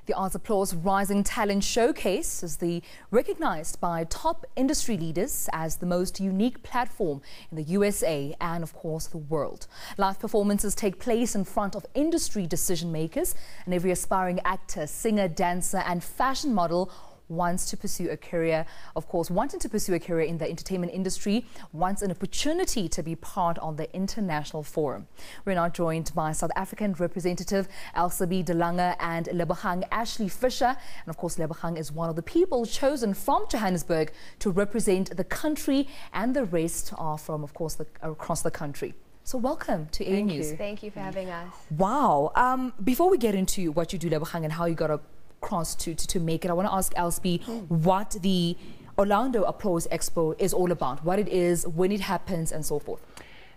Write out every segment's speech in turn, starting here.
The Arts Applause Rising Talent Showcase is recognized by top industry leaders as the most unique platform in the USA and, of course, the world. Live performances take place in front of industry decision makers, and every aspiring actor, singer, dancer and fashion model wanting to pursue a career in the entertainment industry, wants an opportunity to be part of the international forum. We're now joined by South African representative Elsubie, Lange and Lebogang Ashleigh Fisher. And of course, Lebogang is one of the people chosen from Johannesburg to represent the country, and the rest are from, of course, across the country. So welcome to A News. Thank you for having us. Wow. Before we get into what you do, Lebogang, and how you got across to make it, I want to ask Elsubie what the Orlando Applause Expo is all about, what it is, when it happens and so forth.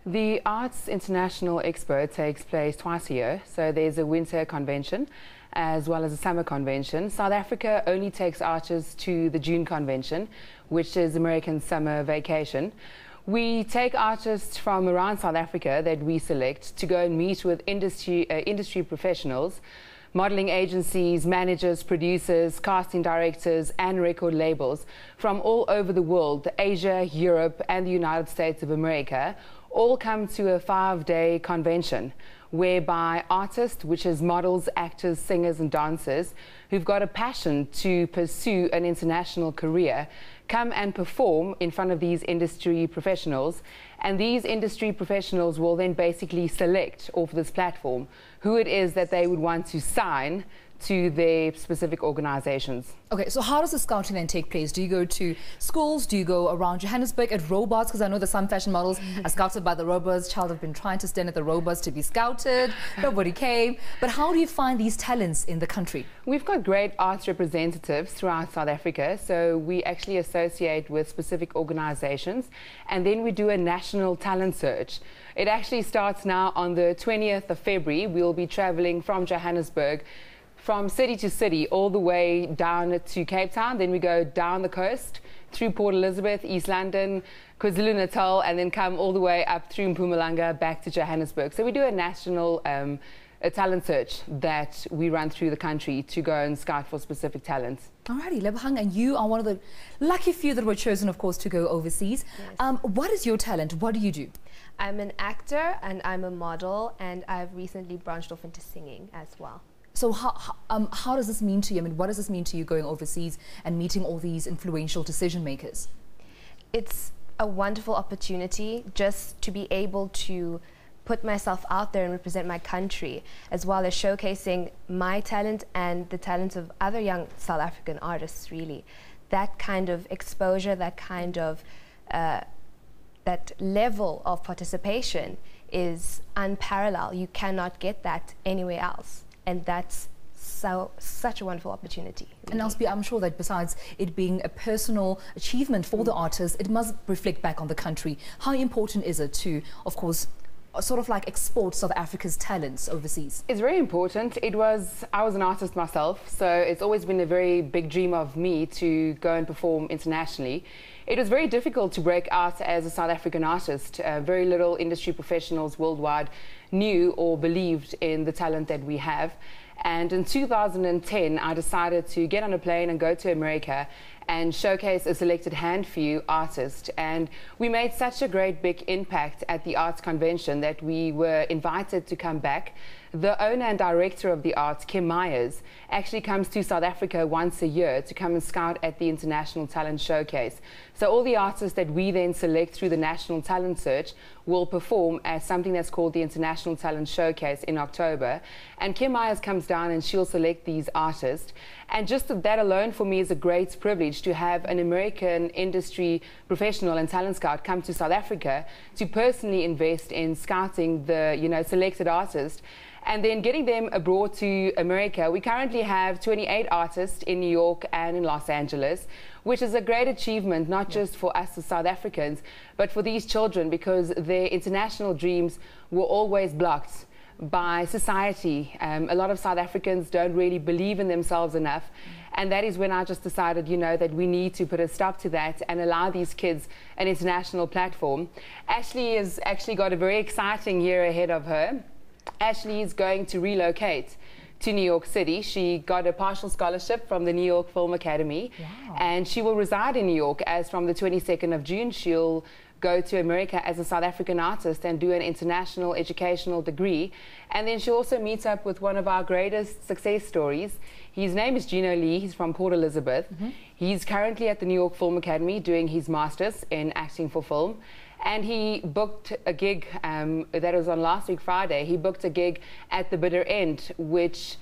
The Arts International Expo takes place twice a year, so there's a winter convention as well as a summer convention. South Africa only takes artists to the June convention, which is American summer vacation. We take artists from around South Africa that we select to go and meet with industry professionals, modeling agencies, managers, producers, casting directors and record labels from all over the world. Asia, Europe and the United States of America all come to a 5-day convention whereby artists, which is models, actors, singers and dancers who've got a passion to pursue an international career, come and perform in front of these industry professionals, and these industry professionals will then basically select off this platform who it is that they would want to sign to their specific organizations. Okay, so how does the scouting then take place? Do you go to schools? Do you go around Johannesburg at robots? Because I know that some fashion models are scouted by the robots. Child have been trying to stand at the robots to be scouted. Nobody came. But how do you find these talents in the country? We've got great arts representatives throughout South Africa. So we actually associate with specific organizations, and then we do a national talent search. It actually starts now on the 20th of February. We'll be traveling from Johannesburg, from city to city, all the way down to Cape Town. Then we go down the coast through Port Elizabeth, East London, KwaZulu-Natal, and then come all the way up through Mpumalanga back to Johannesburg. So we do a national a talent search that we run through the country to go and scout for specific talents. Alrighty, Lebogang, and you are one of the lucky few that were chosen, of course, to go overseas. Yes. What is your talent? What do you do? I'm an actor and I'm a model, and I've recently branched off into singing as well. So how does this mean to you? I mean, what does this mean to you going overseas and meeting all these influential decision makers? It's a wonderful opportunity just to be able to put myself out there and represent my country, as well as showcasing my talent and the talents of other young South African artists, really. That kind of exposure, that kind of that level of participation is unparalleled. You cannot get that anywhere else. And that's such a wonderful opportunity. And Elsubie, I'm sure that besides it being a personal achievement for the artist, it must reflect back on the country. How important is it to, of course, sort of like export South Africa's talents overseas? It's very important. I was an artist myself, so it's always been a very big dream of me to go and perform internationally. It was very difficult to break out as a South African artist. Very little industry professionals worldwide knew or believed in the talent that we have. And in 2010, I decided to get on a plane and go to America and showcase a selected handful artists. And we made such a great big impact at the arts convention that we were invited to come back. The owner and director of the arts, Kim Myers, actually comes to South Africa once a year to come and scout at the International Talent Showcase. So all the artists that we then select through the National Talent Search will perform at something that's called the International Talent Showcase in October. And Kim Myers comes down and she'll select these artists. And just that alone for me is a great privilege to have an American industry professional and talent scout come to South Africa to personally invest in scouting the selected artists and then getting them abroad to America. We currently have 28 artists in New York and in Los Angeles, which is a great achievement, not just for us as South Africans, but for these children, because their international dreams were always blocked by society. A lot of South Africans don't really believe in themselves enough. And that is when I just decided, that we need to put a stop to that and allow these kids an international platform. Ashleigh has actually got a very exciting year ahead of her. Ashleigh is going to relocate to New York City. She got a partial scholarship from the New York Film Academy. Wow. And she will reside in New York as from the 22nd of June. She'll go to America as a South African artist and do an international educational degree. And then she'll also meet up with one of our greatest success stories. His name is Gino Lee. He's from Port Elizabeth. He's currently at the New York Film Academy doing his master's in acting for film. And he booked a gig, that was on last week Friday. He booked a gig at the bitter end, which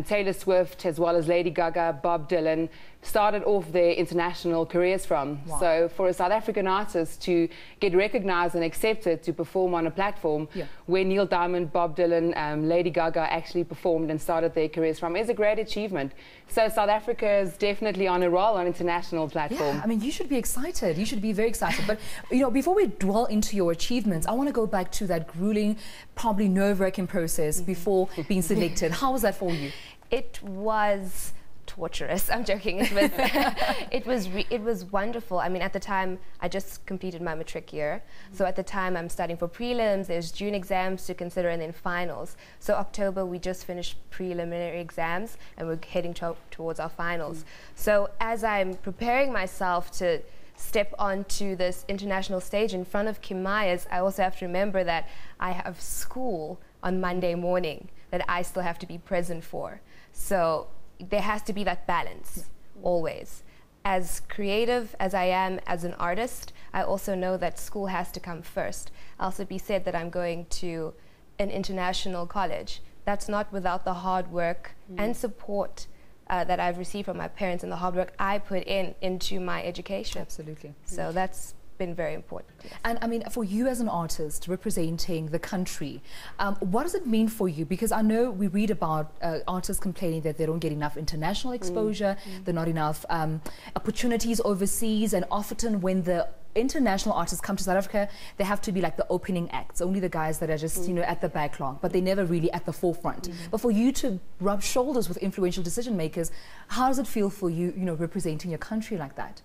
Taylor Swift, as well as Lady Gaga, Bob Dylan, started off their international careers from. Wow. So for a South African artist to get recognized and accepted to perform on a platform where Neil Diamond, Bob Dylan, Lady Gaga actually performed and started their careers from is a great achievement. So South Africa is definitely on a roll on international platform. Yeah, I mean, you should be excited. You should be very excited. But, you know, before we dwell into your achievements, I want to go back to that grueling, probably nerve-wracking process before being selected. How was that for you? It was torturous. I'm joking. It was wonderful. I mean, at the time, I just completed my matric year. So at the time, I'm studying for prelims. There's June exams to consider, and then finals. So October, we just finished preliminary exams, and we're heading towards our finals. So as I'm preparing myself to step onto this international stage in front of Kim Myers, I also have to remember that I have school on Monday morning that I still have to be present for. So there has to be that balance, always. As creative as I am as an artist, I also know that school has to come first. Elsubie said that I'm going to an international college. That's not without the hard work and support that I've received from my parents and the hard work I put into my education. Absolutely. So that's been very important. Yes. And I mean, for you as an artist representing the country, what does it mean for you? Because I know we read about artists complaining that they don't get enough international exposure, there are not enough opportunities overseas, and often when the international artists come to South Africa, they have to be like the opening acts, only the guys that are just, you know, at the backlog, but they're never really at the forefront. But for you to rub shoulders with influential decision makers, how does it feel for you, you know, representing your country like that?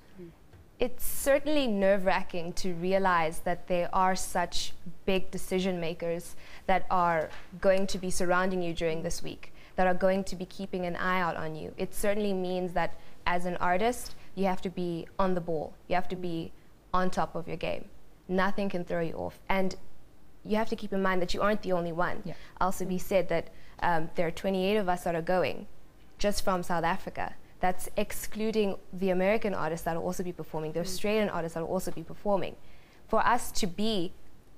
It's certainly nerve-wracking to realize that there are such big decision makers that are going to be surrounding you during this week, that are going to be keeping an eye out on you. It certainly means that as an artist, you have to be on the ball. You have to be on top of your game. Nothing can throw you off. And you have to keep in mind that you aren't the only one. Elsubie said that there are 28 of us that are going just from South Africa. That's excluding the American artists that will also be performing, the Australian artists that will also be performing. For us to be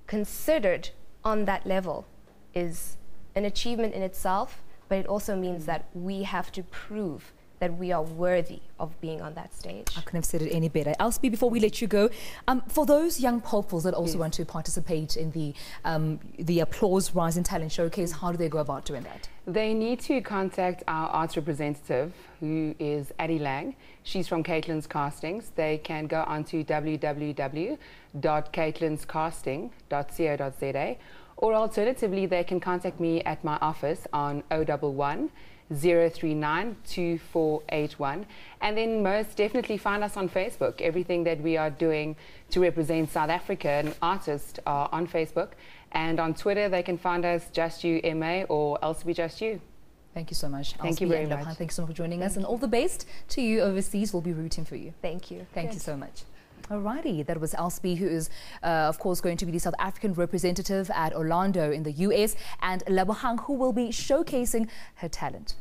considered on that level is an achievement in itself, but it also means that we have to prove that we are worthy of being on that stage. I couldn't have said it any better. Elsubie, before we let you go, for those young hopefuls that also want to participate in the Applause Rising Talent Showcase, how do they go about doing that? They need to contact our arts representative, who is Lange. She's from Caitlin's Castings. They can go on to www.caitlinscasting.co.za, or alternatively, they can contact me at my office on 011 039 2481, and then most definitely find us on Facebook. Everything that we are doing to represent South Africa and artists are on Facebook, and on Twitter they can find us Just You MA or Elsubie Just You. Thank you so much. Thank you very much. Thank you so much for joining us, and all the best to you overseas. We'll be rooting for you. Thank you. Thank you so much. Alrighty, that was Elsubie, who is, of course, going to be the South African representative at Orlando in the US, and Lebogang, who will be showcasing her talent.